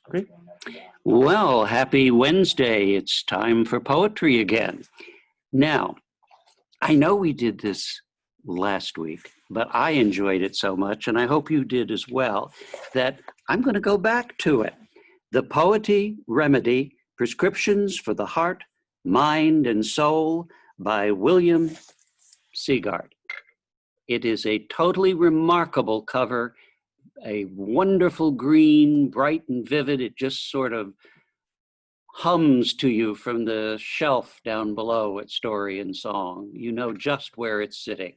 Okay. Well, happy Wednesday. It's time for poetry again. Now, I know we did this last week, but I enjoyed it so much, and I hope you did as well, that I'm going to go back to it. The Poetry Remedy, Prescriptions for the Heart, Mind, and Soul by William Seagard. It is a totally remarkable cover, a wonderful green, bright and vivid. It just sort of hums to you from the shelf down below at Story and Song. You know just where it's sitting.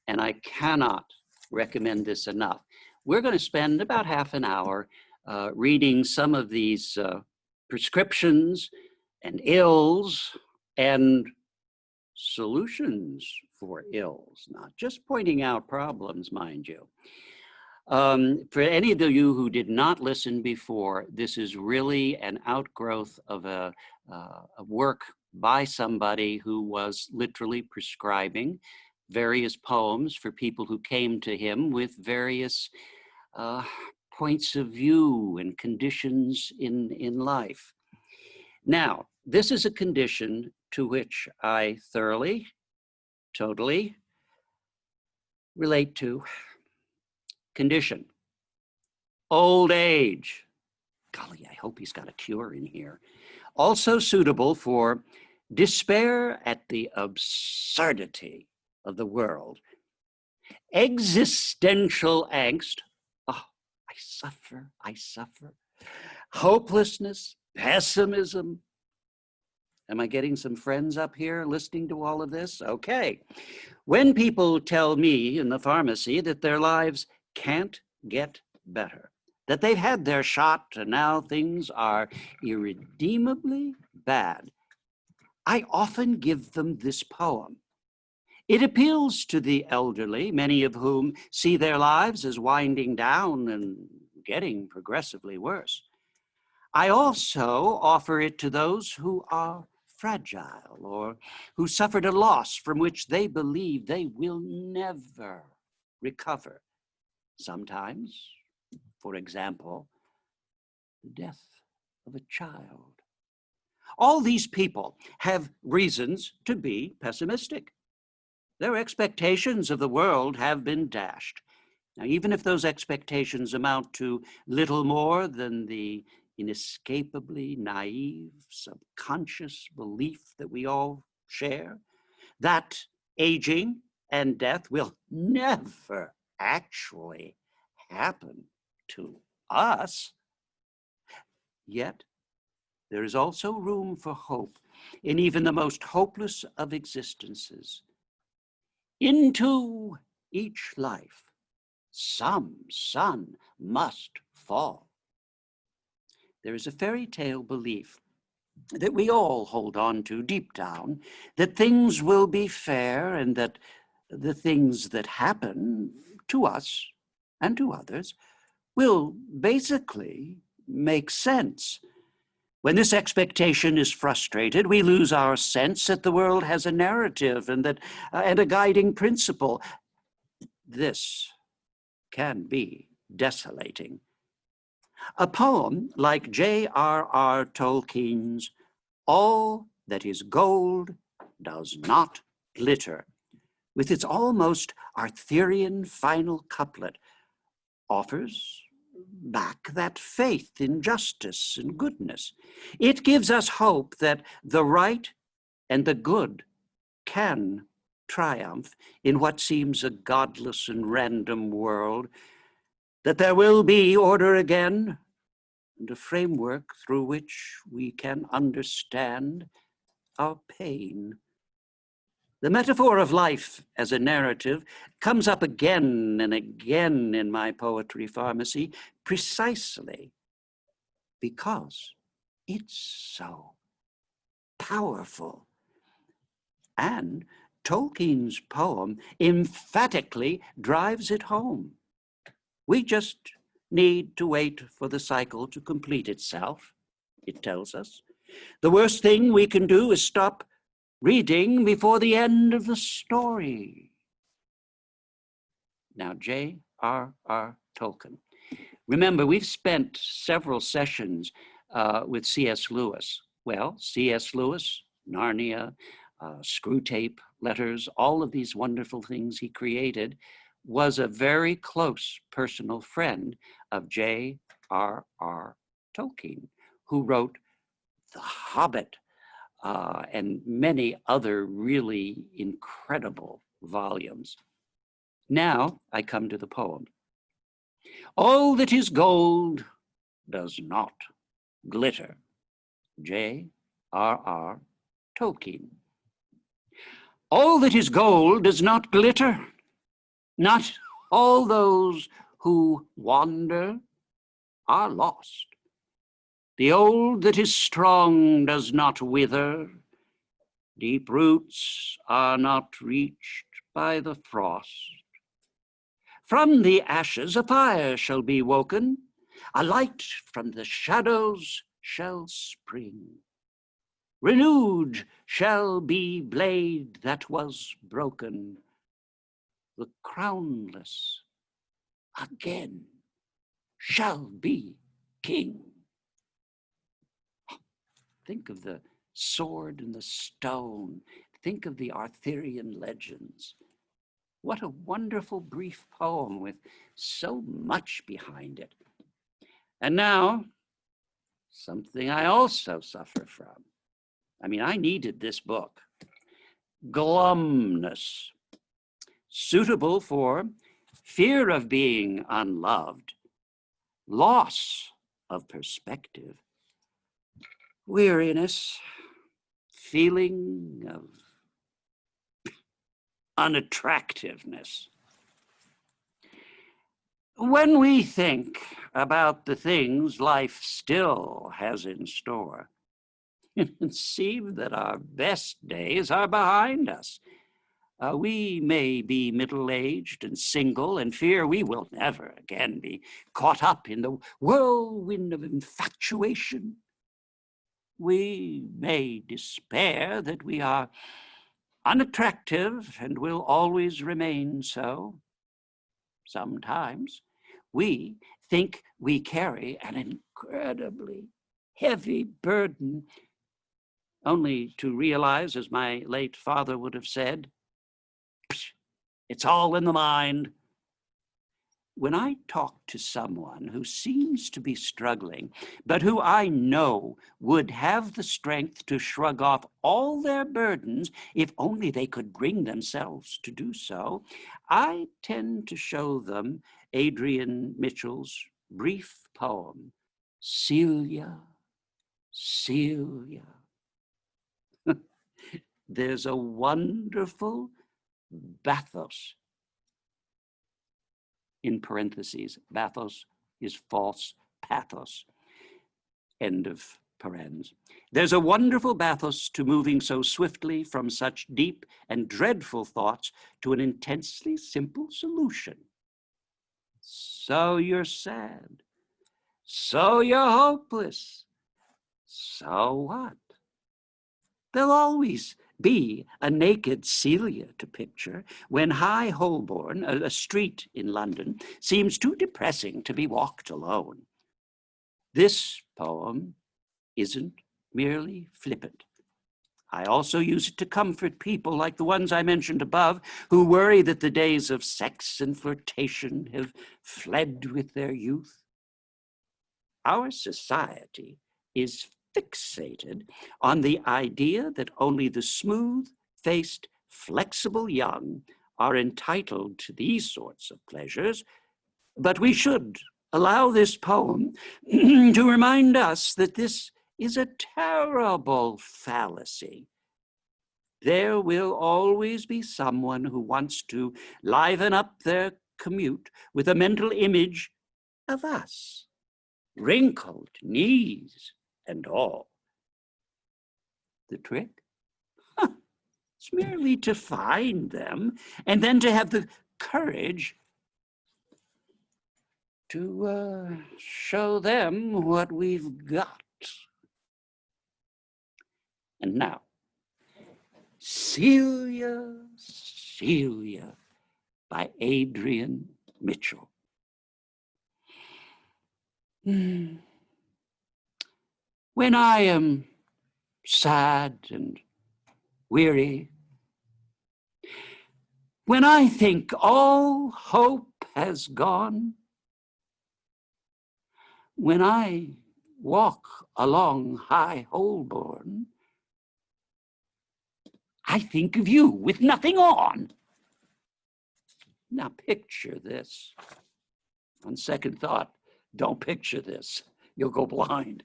And I cannot recommend this enough. We're going to spend about half an hour reading some of these prescriptions and ills and solutions for ills, not just pointing out problems, mind you. For any of you who did not listen before, this is really an outgrowth of a work by somebody who was literally prescribing various poems for people who came to him with various points of view and conditions in life. Now, this is a condition to which I thoroughly, totally relate to. Condition, old age. Golly, I hope he's got a cure in here. Also suitable for despair at the absurdity of the world. Existential angst. Oh, I suffer, I suffer. Hopelessness, pessimism. Am I getting some friends up here listening to all of this? Okay. When people tell me in the pharmacy that their lives can't get better, that they've had their shot and now things are irredeemably bad, I often give them this poem. It appeals to the elderly, many of whom see their lives as winding down and getting progressively worse. I also offer it to those who are fragile or who suffered a loss from which they believe they will never recover. Sometimes, for example, the death of a child. All these people have reasons to be pessimistic. Their expectations of the world have been dashed. Now, even if those expectations amount to little more than the inescapably naive, subconscious belief that we all share, that aging and death will never actually happen to us. Yet, there is also room for hope in even the most hopeless of existences. Into each life, some sun must fall. There is a fairy tale belief that we all hold on to deep down, that things will be fair and that the things that happen to us and to others will basically make sense. When this expectation is frustrated, we lose our sense that the world has a narrative and a guiding principle. This can be desolating. A poem like J.R.R. Tolkien's All That Is Gold Does Not Glitter, with its almost Arthurian final couplet, offers back that faith in justice and goodness. It gives us hope that the right and the good can triumph in what seems a godless and random world, that there will be order again and a framework through which we can understand our pain. The metaphor of life as a narrative comes up again and again in my poetry pharmacy, precisely because it's so powerful. And Tolkien's poem emphatically drives it home. We just need to wait for the cycle to complete itself, it tells us. The worst thing we can do is stop reading before the end of the story. Now, J.R.R. Tolkien Remember, we've spent several sessions with C.S. Lewis. Well, C.S. Lewis, Narnia, Screw Tape, Letters, all of these wonderful things he created, was a very close personal friend of J.R.R. Tolkien, who wrote The Hobbit and many other really incredible volumes. Now I come to the poem. All that is gold does not glitter. J.R.R. Tolkien. All that is gold does not glitter. Not all those who wander are lost. The old that is strong does not wither. Deep roots are not reached by the frost. From the ashes a fire shall be woken, a light from the shadows shall spring. Renewed shall be blade that was broken. The crownless again shall be king. Think of the sword and the stone. Think of the Arthurian legends. What a wonderful brief poem with so much behind it. And now, something I also suffer from. I mean, I needed this book. Glumness, suitable for fear of being unloved, loss of perspective, weariness, feeling of unattractiveness. When we think about the things life still has in store, it seems that our best days are behind us. We may be middle-aged and single and fear we will never again be caught up in the whirlwind of infatuation. We may despair that we are unattractive and will always remain so. Sometimes we think we carry an incredibly heavy burden, only to realize, as my late father would have said, it's all in the mind. When I talk to someone who seems to be struggling, but who I know would have the strength to shrug off all their burdens if only they could bring themselves to do so, I tend to show them Adrian Mitchell's brief poem, Celia, Celia. There's a wonderful bathos, in parentheses. Bathos is false pathos, end of parens. There's a wonderful bathos to moving so swiftly from such deep and dreadful thoughts to an intensely simple solution. So you're sad. So you're hopeless. So what? There'll always be a naked Celia to picture when High Holborn, a street in London, seems too depressing to be walked alone. This poem isn't merely flippant. I also use it to comfort people like the ones I mentioned above, who worry that the days of sex and flirtation have fled with their youth. Our society is fixated on the idea that only the smooth-faced, flexible young are entitled to these sorts of pleasures, but we should allow this poem to remind us that this is a terrible fallacy. There will always be someone who wants to liven up their commute with a mental image of us, wrinkled knees and all. The trick? It's merely to find them and then to have the courage to show them what we've got. And now, Celia, Celia by Adrian Mitchell. When I am sad and weary, when I think all hope has gone, when I walk along High Holborn, I think of you with nothing on. Now picture this. On second thought, don't picture this. You'll go blind.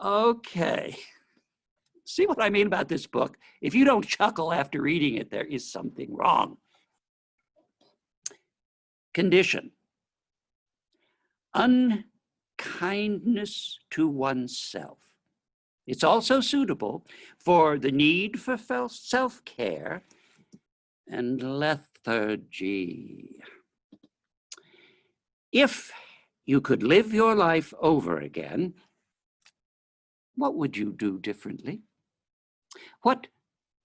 Okay. See what I mean about this book? If you don't chuckle after reading it, there is something wrong. Condition. Unkindness to oneself. It's also suitable for the need for self-care and lethargy. If you could live your life over again, what would you do differently? What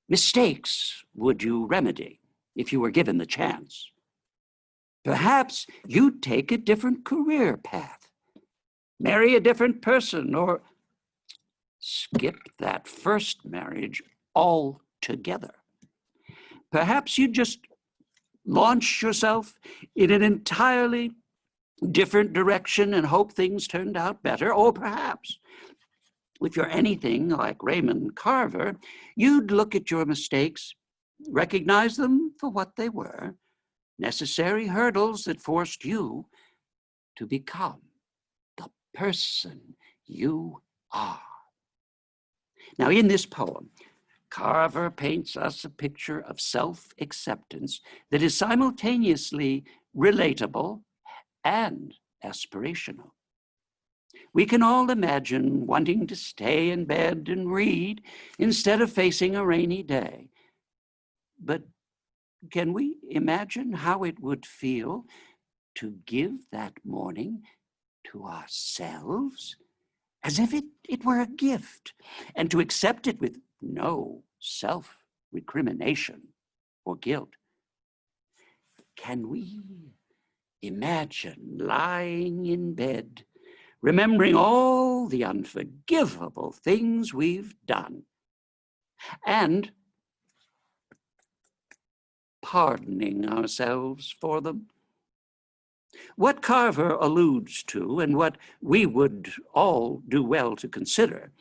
mistakes would you remedy if you were given the chance? Perhaps you'd take a different career path, marry a different person, or skip that first marriage altogether. Perhaps you'd just launch yourself in an entirely different direction and hope things turned out better. Or perhaps, if you're anything like Raymond Carver, you'd look at your mistakes, recognize them for what they were, necessary hurdles that forced you to become the person you are. Now, in this poem, Carver paints us a picture of self-acceptance that is simultaneously relatable and aspirational. We can all imagine wanting to stay in bed and read instead of facing a rainy day. But can we imagine how it would feel to give that morning to ourselves as if it were a gift, and to accept it with no self-recrimination or guilt? Can we imagine lying in bed, remembering all the unforgivable things we've done, and pardoning ourselves for them? What Carver alludes to, and what we would all do well to consider,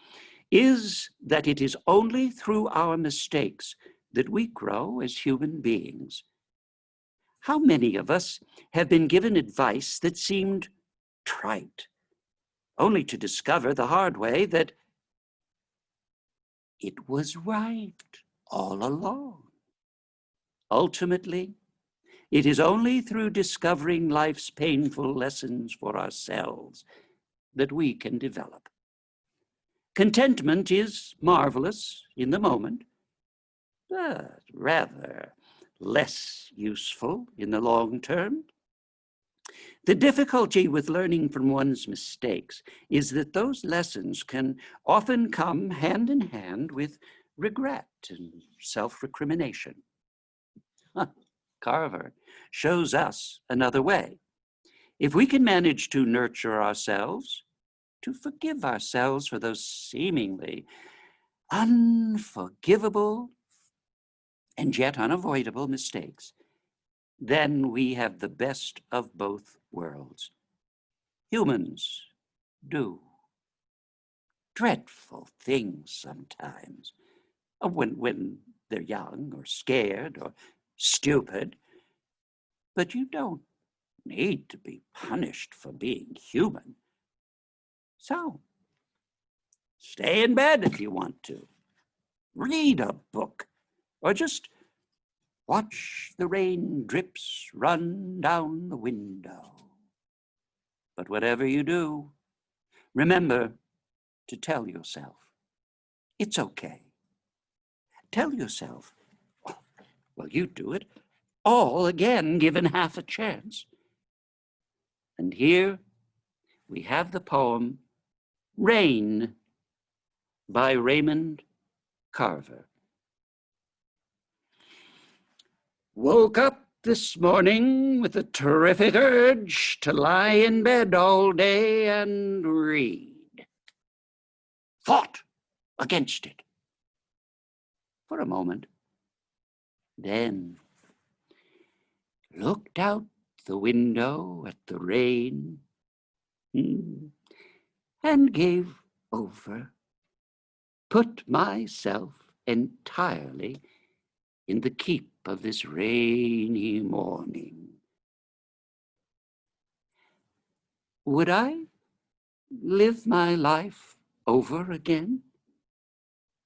is that it is only through our mistakes that we grow as human beings. How many of us have been given advice that seemed trite, only to discover the hard way that it was right all along? Ultimately, it is only through discovering life's painful lessons for ourselves that we can develop. Contentment is marvelous in the moment, but rather less useful in the long term. The difficulty with learning from one's mistakes is that those lessons can often come hand in hand with regret and self-recrimination. Carver shows us another way. If we can manage to nurture ourselves, to forgive ourselves for those seemingly unforgivable and yet unavoidable mistakes, then we have the best of both worlds. Humans do dreadful things sometimes, when they're young or scared or stupid, but you don't need to be punished for being human. So, stay in bed if you want to, read a book, or just watch the rain drips run down the window. But whatever you do, remember to tell yourself, it's okay. Tell yourself, well, you do it all again given half a chance. And here we have the poem Rain by Raymond Carver. Woke up this morning with a terrific urge to lie in bed all day and read. Fought against it for a moment, then looked out the window at the rain and gave over, put myself entirely in the keep of this rainy morning. Would I live my life over again?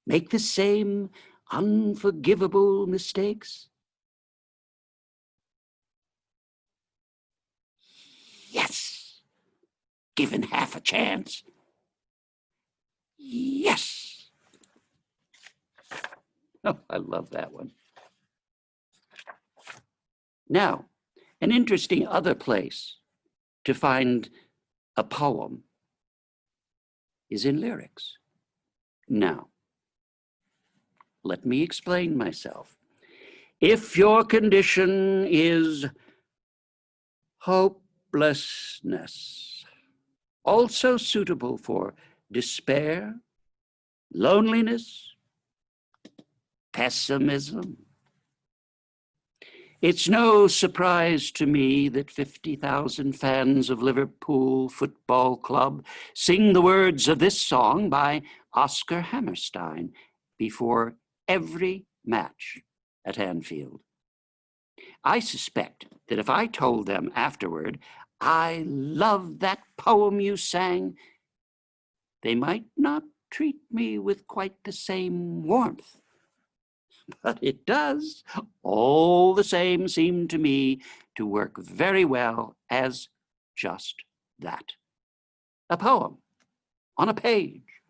Make the same unforgivable mistakes? Yes, given half a chance. Yes. Oh, I love that one. Now, an interesting other place to find a poem is in lyrics. Now, let me explain myself. If your condition is hopelessness, also suitable for despair, loneliness, pessimism, it's no surprise to me that 50,000 fans of Liverpool Football Club sing the words of this song by Oscar Hammerstein before every match at Anfield. I suspect that if I told them afterward, I love that poem you sang, they might not treat me with quite the same warmth. But it does, all the same, seem to me to work very well as just that. A poem on a page.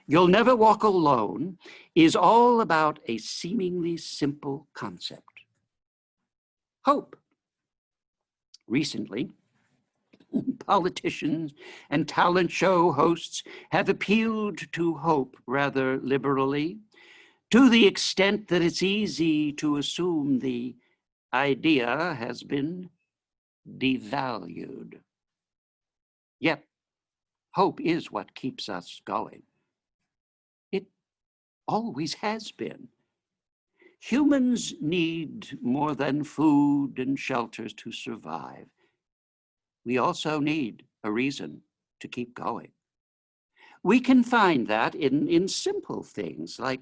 You'll Never Walk Alone is all about a seemingly simple concept. Hope. Recently, politicians and talent show hosts have appealed to hope rather liberally, to the extent that it's easy to assume the idea has been devalued. Yet, hope is what keeps us going. It always has been. Humans need more than food and shelters to survive. We also need a reason to keep going. We can find that in simple things like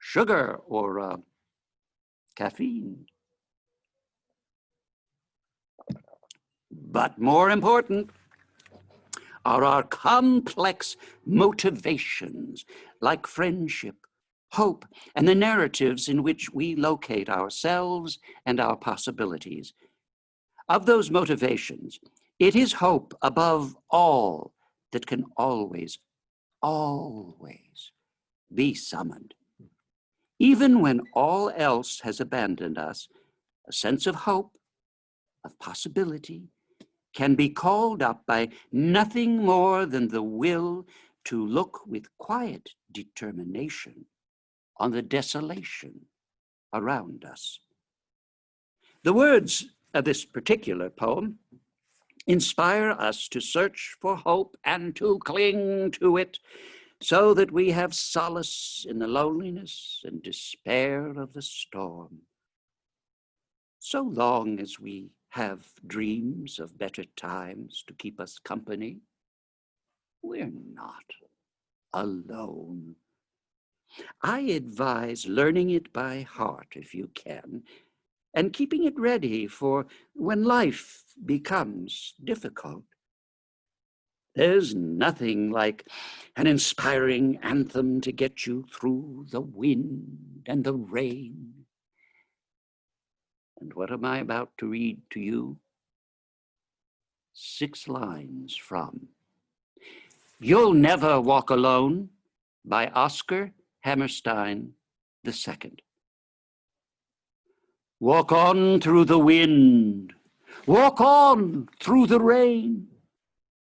sugar or caffeine. But more important are our complex motivations like friendship, hope, and the narratives in which we locate ourselves and our possibilities. Of those motivations, it is hope above all that can always be summoned. Even when all else has abandoned us, a sense of hope, of possibility, can be called up by nothing more than the will to look with quiet determination on the desolation around us. The words of this particular poem inspire us to search for hope and to cling to it so that we have solace in the loneliness and despair of the storm. So long as we have dreams of better times to keep us company, we're not alone. I advise learning it by heart if you can, and keeping it ready for when life becomes difficult. There's nothing like an inspiring anthem to get you through the wind and the rain. And what am I about to read to you? 6 lines from You'll Never Walk Alone by Oscar Hammerstein II. Walk on through the wind, walk on through the rain,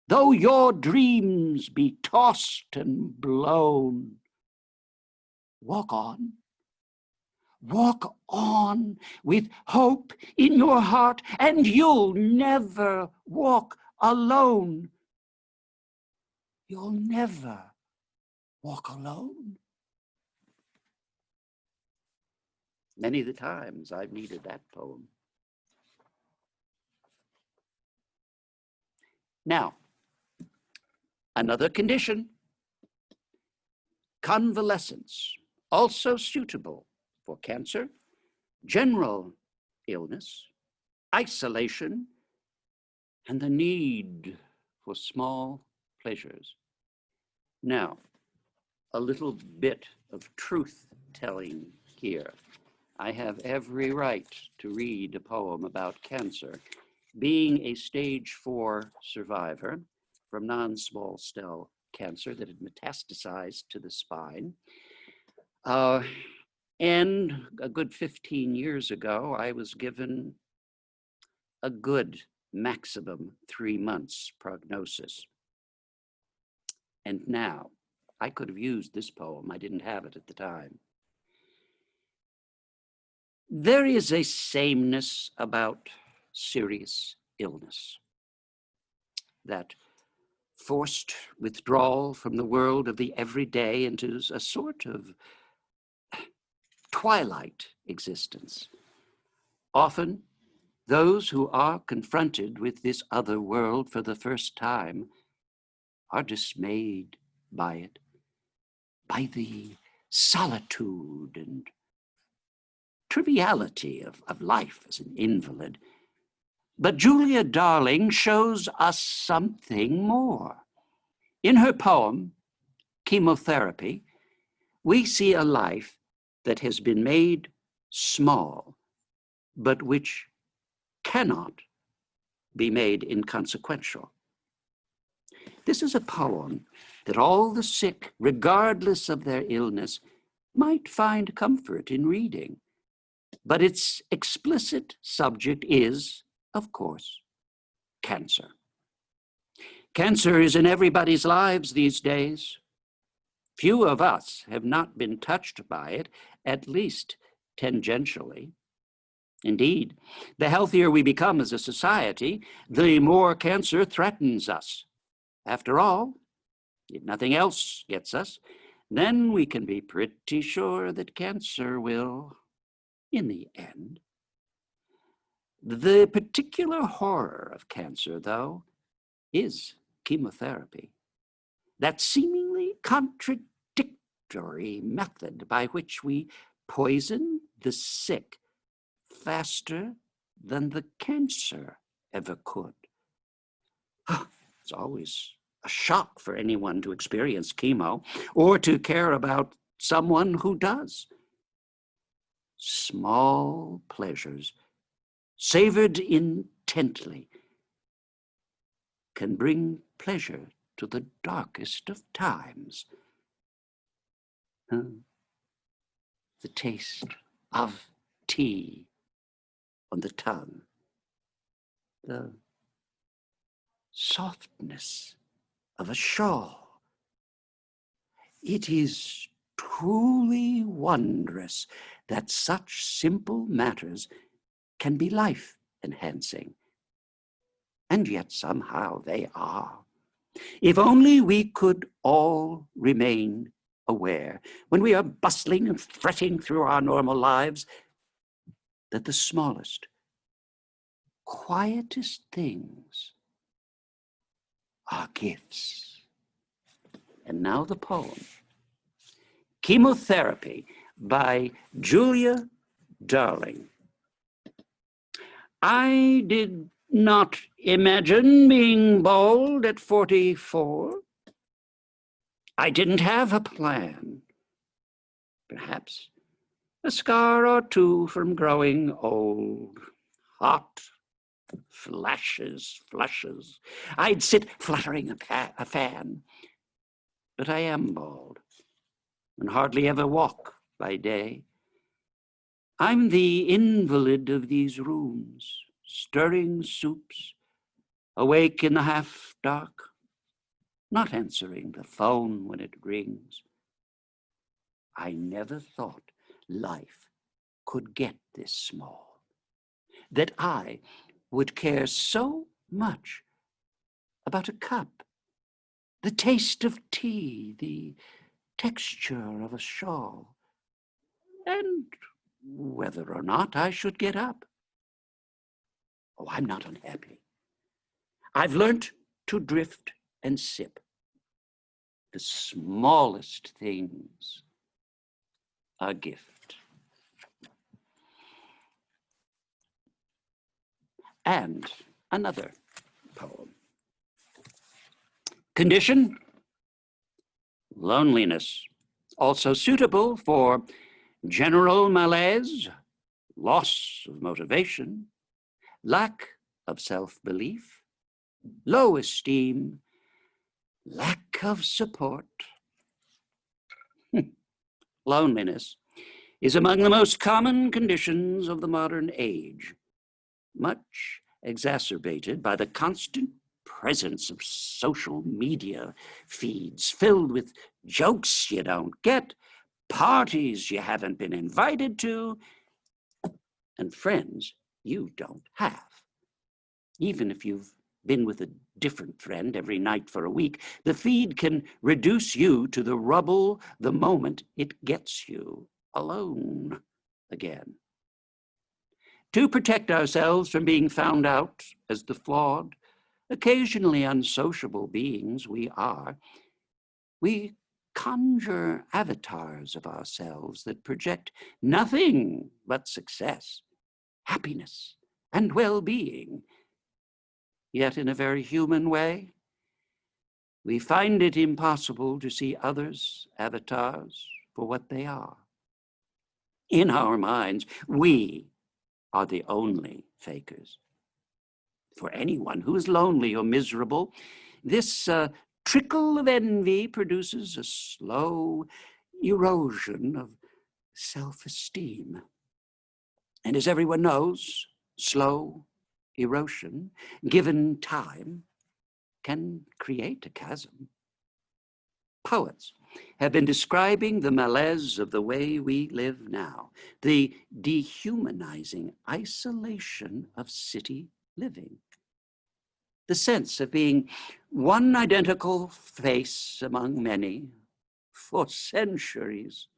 though your dreams be tossed and blown. Walk on, Walk on with hope in your heart, and you'll never walk alone. You'll never walk alone. Many of the times I've needed that poem. Now, another condition, convalescence, also suitable for cancer, general illness, isolation, and the need for small pleasures. Now, a little bit of truth-telling here. I have every right to read a poem about cancer. Being a stage 4 survivor from non-small cell cancer that had metastasized to the spine, and a good 15 years ago, I was given a good maximum 3 months prognosis. And now, I could have used this poem. I didn't have it at the time. There is a sameness about serious illness, that forced withdrawal from the world of the everyday into a sort of twilight existence. Often, those who are confronted with this other world for the first time are dismayed by it, by the solitude and triviality of life as an invalid. But Julia Darling shows us something more. In her poem, Chemotherapy, we see a life that has been made small, but which cannot be made inconsequential. This is a poem that all the sick, regardless of their illness, might find comfort in reading. But its explicit subject is, of course, cancer. Cancer is in everybody's lives these days. Few of us have not been touched by it, at least tangentially. Indeed, the healthier we become as a society, the more cancer threatens us. After all, if nothing else gets us, then we can be pretty sure that cancer will, in the end. The particular horror of cancer, though, is chemotherapy. That seemingly contradictory method by which we poison the sick faster than the cancer ever could. It's always a shock for anyone to experience chemo or to care about someone who does. Small pleasures, savored intently, can bring pleasure to the darkest of times. The taste of tea on the tongue, the softness of a shawl. It is truly wondrous that such simple matters can be life-enhancing. And yet somehow they are. If only we could all remain aware, when we are bustling and fretting through our normal lives, that the smallest, quietest things are gifts. And now the poem, Chemotherapy by Julia Darling. I did not imagine being bald at 44. I didn't have a plan. Perhaps a scar or two from growing old. Hot flashes. I'd sit fluttering a fan. But I am bald and hardly ever walk by day. I'm the invalid of these rooms, stirring soups, awake in the half-dark, not answering the phone when it rings. I never thought life could get this small, that I would care so much about a cup, the taste of tea, the texture of a shawl, and whether or not I should get up. Oh, I'm not unhappy. I've learnt to drift and sip. The smallest things a gift. And another poem. Condition, loneliness, also suitable for general malaise, loss of motivation, lack of self-belief, low esteem, lack of support. Loneliness is among the most common conditions of the modern age, much exacerbated by the constant presence of social media feeds filled with jokes you don't get, parties you haven't been invited to, and friends you don't have. Even if you've been with a different friend every night for a week, the feed can reduce you to the rubble the moment it gets you alone again. To protect ourselves from being found out as the flawed, occasionally unsociable beings we are, we conjure avatars of ourselves that project nothing but success, happiness, and well-being. Yet in a very human way, we find it impossible to see others' avatars for what they are. In our minds, we are the only fakers. For anyone who is lonely or miserable, this trickle of envy produces a slow erosion of self-esteem. And as everyone knows, slow erosion, given time, can create a chasm. Poets have been describing the malaise of the way we live now, the dehumanizing isolation of city living, the sense of being one identical face among many for centuries,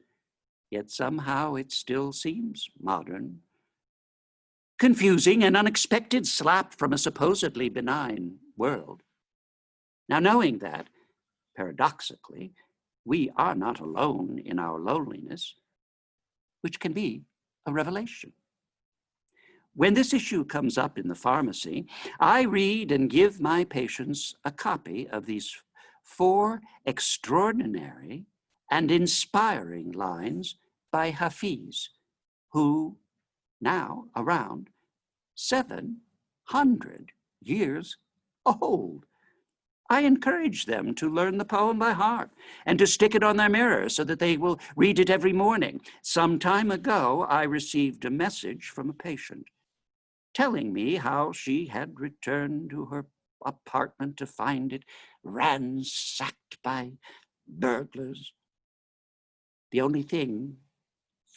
yet somehow it still seems modern, confusing, an unexpected slap from a supposedly benign world. Now, knowing that, paradoxically, we are not alone in our loneliness, which can be a revelation. When this issue comes up in the pharmacy, I read and give my patients a copy of these 4 extraordinary and inspiring lines by Hafiz, who, now around 700 years old. I encourage them to learn the poem by heart and to stick it on their mirror so that they will read it every morning. Some time ago, I received a message from a patient telling me how she had returned to her apartment to find it ransacked by burglars. The only thing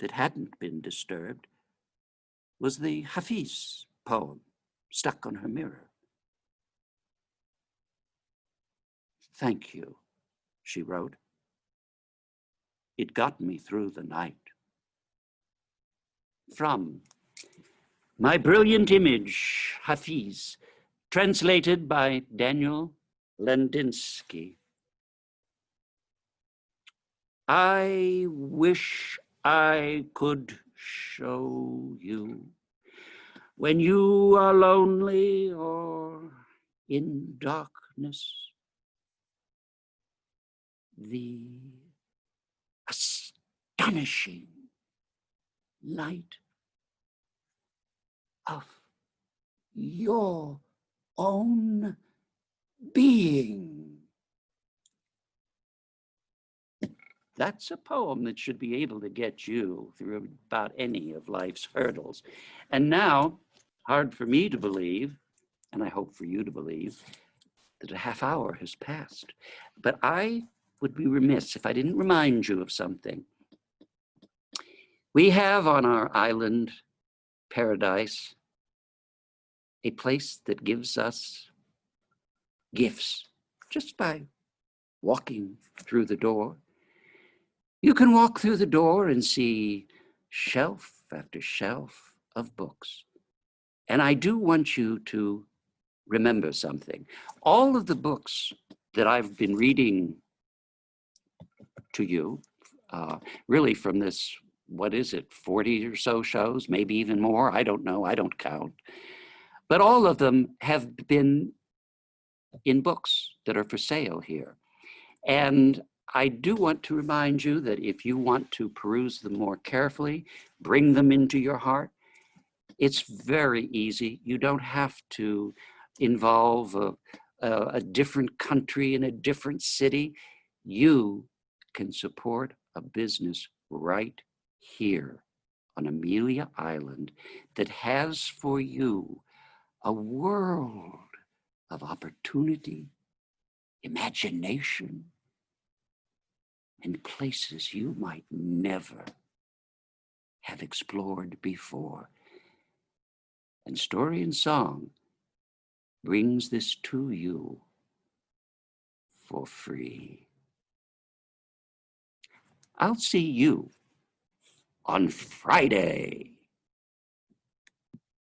that hadn't been disturbed was the Hafiz poem stuck on her mirror. "Thank you," she wrote. "It got me through the night." From My Brilliant Image, Hafiz, translated by Daniel Lendinsky. I wish I could show you when you are lonely or in darkness, the astonishing light of your own being. That's a poem that should be able to get you through about any of life's hurdles. And now, hard for me to believe, and I hope for you to believe, that a half hour has passed. But I would be remiss if I didn't remind you of something. We have on our island paradise a place that gives us gifts just by walking through the door. You can walk through the door and see shelf after shelf of books. And I do want you to remember something. All of the books that I've been reading to you, really from this, what is it, 40 or so shows, maybe even more, I don't know, I don't count. But all of them have been in books that are for sale here. And I do want to remind you that if you want to peruse them more carefully, bring them into your heart, it's very easy. You don't have to involve a different country in a different city. You can support a business right here on Amelia Island that has for you a world of opportunity, imagination, and places you might never have explored before. And Story and Song brings this to you for free. I'll see you on Friday.